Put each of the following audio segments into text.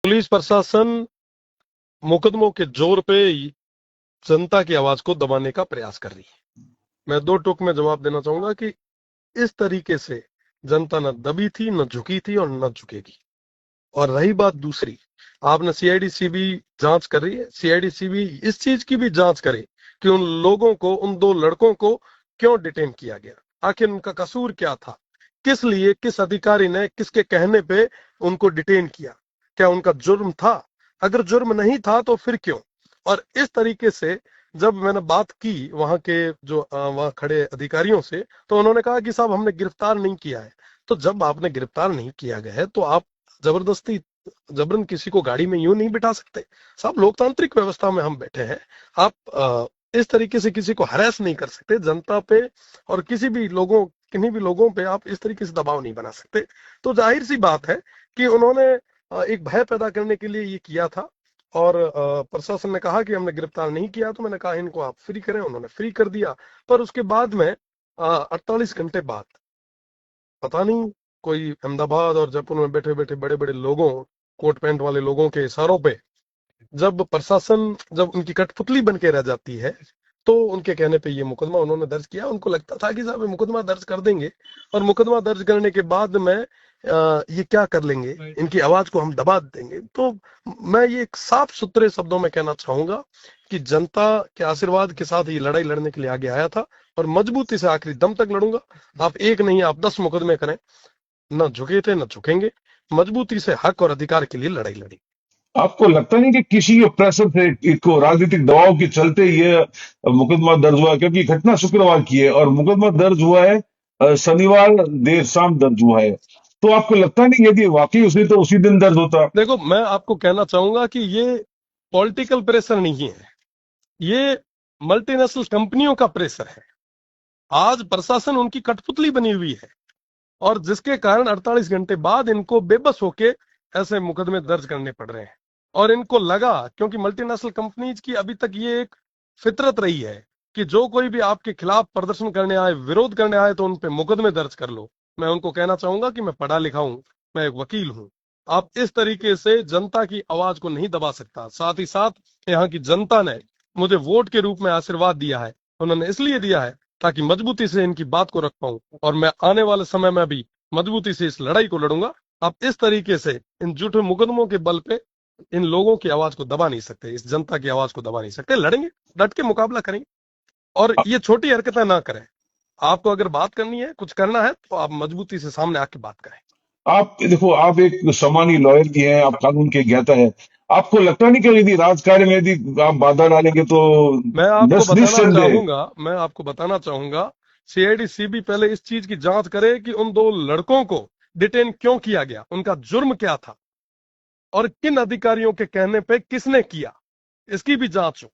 Police प्रशासन मुकदमों के जोर पे जनता की आवाज को दबाने का प्रयास कर रही है। मैं दो टूक में जवाब देना चाहूंगा कि इस तरीके से जनता न दबी थी, न झुकी थी और न झुकेगी। और रही बात दूसरी, आपने सीआईडी सीबी जांच कर रही है, सीआईडी सीबी इस चीज की भी जांच करे कि उन लोगों को, उन दो लड़कों को क्यों डिटेन किया गया, आखिर उनका कसूर क्या था, किस लिए, किस अधिकारी ने किसके कहने पे उनको डिटेन किया, क्या उनका जुर्म था, अगर जुर्म नहीं था तो फिर क्यों। और इस तरीके से जब मैंने बात की वहां के जो वहां खड़े अधिकारियों से, तो उन्होंने कहा कि साहब हमने गिरफ्तार नहीं किया है। तो जब आपने गिरफ्तार नहीं किया गया है तो आप जबरदस्ती जबरन किसी को गाड़ी में यूं नहीं बिठा सकते। सब लोकतांत्रिक व्यवस्था में हम बैठे हैं। आप इस तरीके से किसी को हरास नहीं कर सकते जनता पे, और किसी भी लोगों, किन्हीं भी लोगों पे आप इस तरीके से दबाव नहीं बना सकते। तो जाहिर सी बात है कि उन्होंने एक भय पैदा करने के लिए ये किया था। और प्रशासन ने कहा कि हमने गिरफ्तार नहीं किया, तो मैंने कहा इनको आप फ्री करें, उन्होंने फ्री कर दिया। पर उसके बाद में 48 घंटे बाद पता नहीं, कोई अहमदाबाद और जयपुर में बैठे बैठे बड़े बड़े लोगों, कोट पैंट वाले लोगों के इशारों पे जब प्रशासन, जब उनकी कठपुतली बन के रह जाती है, तो उनके कहने पे ये मुकदमा उन्होंने दर्ज किया। उनको लगता था कि साहब ये मुकदमा दर्ज कर देंगे, और मुकदमा दर्ज करने के बाद में ये क्या कर लेंगे, इनकी आवाज को हम दबा देंगे। तो मैं ये एक साफ सुथरे शब्दों में कहना चाहूंगा कि जनता के आशीर्वाद के साथ ये लड़ाई लड़ने के लिए आगे आया था, और मजबूती से आखिरी दम तक लड़ूंगा। आप एक नहीं, आप 10 मुकदमे करें, न झुके थे न झुकेंगे, मजबूती से हक और अधिकार के लिए लड़ाई लड़ी। आपको लगता नहीं कि किसी के प्रेशर से, को राजनीतिक दबाव के चलते ये मुकदमा दर्ज हुआ है? क्योंकि घटना शुक्रवार की है और मुकदमा दर्ज हुआ है शनिवार देर शाम दर्ज हुआ है। तो आपको लगता नहीं यदि वाकई उसी तो उसी दिन दर्ज होता? देखो, मैं आपको कहना चाहूंगा कि ये पॉलिटिकल प्रेशर नहीं है, ये मल्टीनेशनल कंपनियों का प्रेशर है। आज प्रशासन उनकी कठपुतली बनी हुई है, और जिसके कारण 48 घंटे बाद इनको बेबस होके ऐसे मुकदमे दर्ज करने पड़ रहे हैं। और इनको लगा, क्योंकि मल्टीनेशनल कंपनीज की अभी तक ये एक फितरत रही है कि जो कोई भी आपके खिलाफ प्रदर्शन करने आए, विरोध करने आए, तो उन पे मुकदमे दर्ज कर लो। मैं उनको कहना चाहूंगा कि मैं पढ़ा लिखा हूं, मैं एक वकील हूं। आप इस तरीके से जनता की आवाज को नहीं दबा सकता। साथ ही साथ यहाँ की जनता ने मुझे वोट के रूप में आशीर्वाद दिया है, उन्होंने इसलिए दिया है ताकि मजबूती से इनकी बात को रख पाऊं, और मैं आने वाले समय में भी मजबूती से इस लड़ाई को लड़ूंगा। आप इस तरीके से इन झूठे मुकदमों के बल पे इन लोगों की आवाज को दबा नहीं सकते, इस जनता की आवाज को दबा नहीं सकते। लड़ेंगे, डट के मुकाबला करेंगे, और ये छोटी हरकतें ना करें। आपको अगर बात करनी है, कुछ करना है, तो आप मजबूती से सामने आके बात करें। आप देखो, आप एक सामान्य लॉयर भी हैं, आप कानून के ज्ञाता है। आपको लगता नहीं कि यदि राजकार्य में यदि आप बाधा डालेंगे तो निस्संदेह? मैं आपको बताना चाहूंगा, सीआईडी सीबी पहले इस चीज की जांच करे कि उन दो लड़कों को डिटेन क्यों किया गया, उनका जुर्म क्या था, और किन अधिकारियों के कहने पे किसने किया, इसकी भी जांच हो।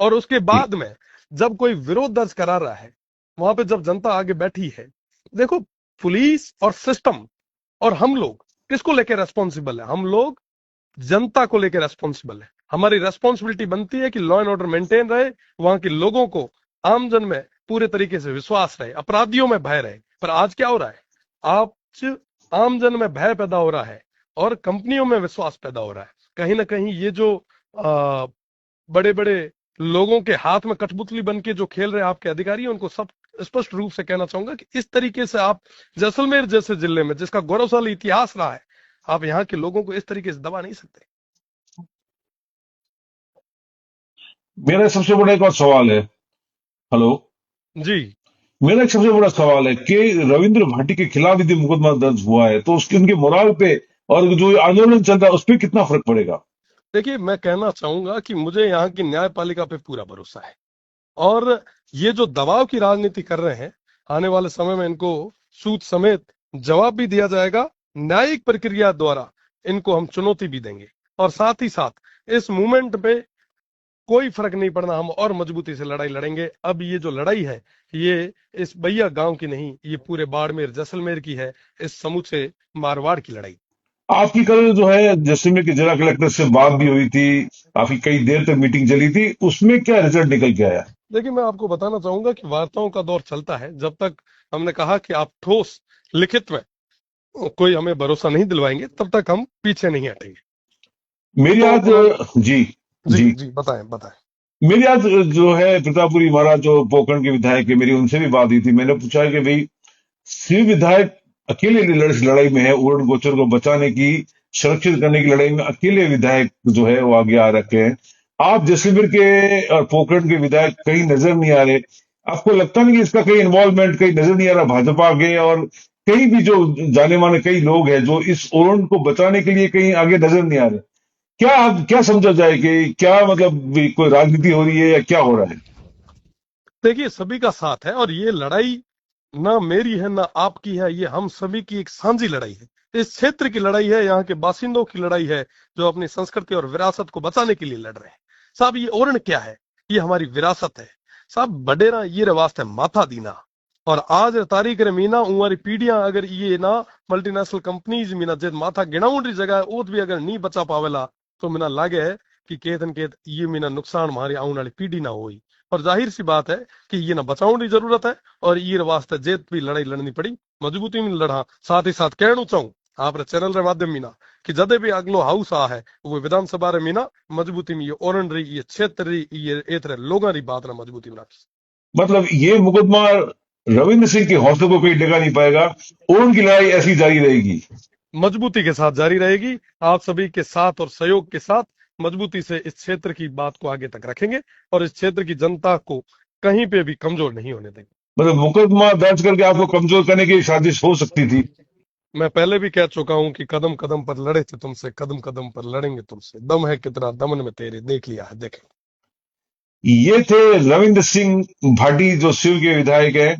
और उसके बाद में जब कोई विरोध दर्ज करा रहा है, वहां पे जब जनता आगे बैठी है, देखो, पुलिस और सिस्टम और हम लोग किसको लेके रेस्पॉन्सिबल है? हम लोग जनता को लेकर रेस्पॉन्सिबल है। हमारी रेस्पॉन्सिबिलिटी बनती है कि लॉ एंड ऑर्डर मेंटेन रहे, वहां के लोगों को, आमजन में पूरे तरीके से विश्वास रहे, अपराधियों में भय रहे। पर आज क्या हो रहा है? आज आमजन में भय पैदा हो रहा है, और कंपनियों में विश्वास पैदा हो रहा है। कहीं ना कहीं ये जो बड़े बड़े लोगों के हाथ में कठपुतली बन के जो खेल रहे आपके अधिकारी हैं, उनको सब स्पष्ट रूप से कहना चाहूंगा कि इस तरीके से आप जैसलमेर जैसे जिले में, जिसका गौरवशाली इतिहास रहा है, आप यहाँ के लोगों को इस तरीके से दबा नहीं सकते। मेरा सबसे बड़ा एक और सवाल है। हेलो। जी। मेरा एक सबसे बड़ा सवाल है कि रविंद्र भाटी के खिलाफ यदि मुकदमा दर्ज हुआ है तो उसके, उनके मोराल पे और जो आंदोलन चल रहा है उस पर कितना फर्क पड़ेगा? देखिए, मैं कहना चाहूंगा कि मुझे यहाँ की न्यायपालिका पे पूरा भरोसा है, और ये जो दबाव की राजनीति कर रहे हैं, आने वाले समय में इनको सूद समेत जवाब भी दिया जाएगा। न्यायिक प्रक्रिया द्वारा इनको हम चुनौती भी देंगे, और साथ ही साथ इस मूवमेंट पे कोई फर्क नहीं पड़ना, हम और मजबूती से लड़ाई लड़ेंगे। अब ये जो लड़ाई है, ये इस बैया गांव की नहीं, ये पूरे बाड़मेर जैसलमेर की है, इस समूचे मारवाड़ की लड़ाई। आपकी कल जो है जैसलमेर के जिला कलेक्टर से बात भी हुई थी, काफी कई देर तक मीटिंग चली थी, उसमें क्या रिजल्ट निकल के आया? देखिए, मैं आपको बताना चाहूंगा कि वार्ताओं का दौर चलता है। जब तक हमने कहा कि आप ठोस लिखित में कोई हमें भरोसा नहीं दिलवाएंगे, तब तक हम पीछे नहीं हटेंगे। मेरी तो आज उन्होंने जी जी जी जी बताएं बताएं। मेरी आज जो है प्रतापपुरी महाराज जो पोखरण के विधायक है, मेरी उनसे भी बात हुई थी। मैंने पूछा कि भाई शिव विधायक अकेले लड़ाई में है, उड़न गोचर को बचाने की, सुरक्षित करने की लड़ाई में अकेले विधायक जो है वो आगे आ रखे हैं। आप जैसलमेर के और पोखरण के विधायक कहीं नजर नहीं आ रहे। आपको लगता नहीं कि इसका कहीं इन्वॉल्वमेंट कहीं नजर नहीं आ रहा भाजपा के, और कहीं भी जो जाने माने कई लोग हैं जो इस उड़न को बचाने के लिए कहीं आगे नजर नहीं आ रहे? क्या समझा जाए कि क्या मतलब भी कोई राजनीति हो रही है या क्या हो रहा है? देखिए सभी का साथ है और ये लड़ाई ना मेरी है ना आपकी है, ये हम सभी की एक साझी लड़ाई है। इस क्षेत्र की लड़ाई है, यहाँ के बासिंदों की लड़ाई है जो अपनी संस्कृति और विरासत को बचाने के लिए लड़ रहे हैं। साहब ये ओरण क्या है? ये हमारी विरासत है। साहब बडेरा ये रवास्त है माथा दीना। और आज तारीख रे मीना उमारी पीढ़ियां अगर ये ना मल्टीनेशनल कंपनीज मीना जे माथा गिणाउंड जगह ओत भी अगर नहीं बचा पावेला तो मीना लागे है कि केत न केत ये मीना नुकसान हमारी आने वाली पीढ़ी ना हुई। और जाहिर सी बात है कि ये ना बचाने की जरूरत है और ये वास्ते जेत भी लड़ाई लड़नी पड़ी मजबूती में लड़ा। साथ ही साथ कहना चाहूं आप चैनल रे माध्यम मीना कि जदे भी अगलो हाउस आ है वो विधानसभा रे मीना मजबूती में ये ओरन रही ये क्षेत्र रही ये एतरे लोगों री बात ना मजबूती में रखी। मतलब ये मुकदमा रविंद्र सिंह के हौसले को कहीं डगा नहीं पाएगा, और उनकी लड़ाई ऐसी जारी रहेगी। मजबूती के साथ जारी रहेगी। आप सभी के साथ और सहयोग के साथ मजबूती से इस क्षेत्र की बात को आगे तक रखेंगे और इस क्षेत्र की जनता को कहीं पे भी कमजोर नहीं होने देंगे। मतलब मुकदमा दर्ज करके आपको कमजोर करने की साजिश हो सकती थी। मैं पहले भी कह चुका हूं कि कदम कदम पर लड़े थे तुमसे, कदम कदम पर लड़ेंगे तुमसे, दम है कितना दमन में तेरे, देख लिया है देखें। ये थे रविंद्र सिंह भाटी जो शिव के विधायक है।